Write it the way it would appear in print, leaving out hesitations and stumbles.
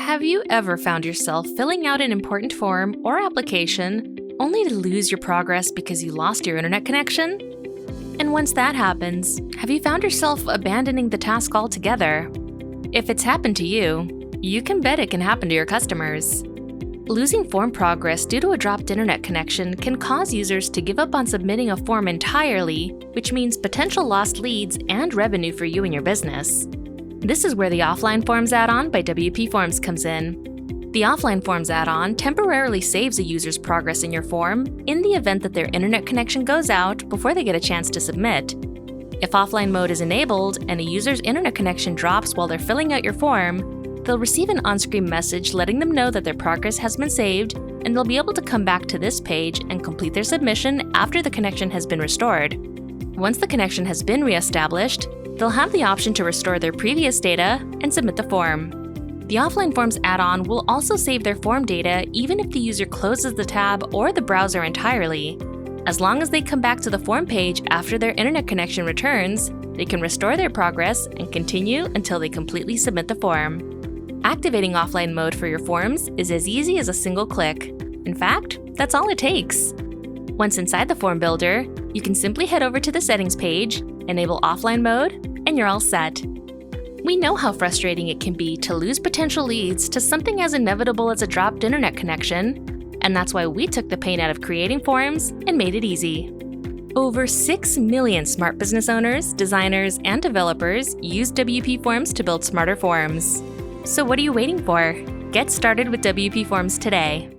Have you ever found yourself filling out an important form or application only to lose your progress because you lost your internet connection? And once that happens, have you found yourself abandoning the task altogether? If it's happened to you, you can bet it can happen to your customers. Losing form progress due to a dropped internet connection can cause users to give up on submitting a form entirely, which means potential lost leads and revenue for you and your business. This is where the Offline Forms add-on by WPForms comes in. The Offline Forms add-on temporarily saves a user's progress in your form in the event that their internet connection goes out before they get a chance to submit. If offline mode is enabled and a user's internet connection drops while they're filling out your form, they'll receive an on-screen message letting them know that their progress has been saved, and they'll be able to come back to this page and complete their submission after the connection has been restored. Once the connection has been re-established, they'll have the option to restore their previous data and submit the form. The Offline Forms add-on will also save their form data even if the user closes the tab or the browser entirely. As long as they come back to the form page after their internet connection returns, they can restore their progress and continue until they completely submit the form. Activating offline mode for your forms is as easy as a single click. In fact, that's all it takes. Once inside the form builder, you can simply head over to the settings page, enable offline mode, and you're all set. We know how frustrating it can be to lose potential leads to something as inevitable as a dropped internet connection, and that's why we took the pain out of creating forms and made it easy. Over 6 million smart business owners, designers, and developers use WPForms to build smarter forms. So what are you waiting for? Get started with WPForms today.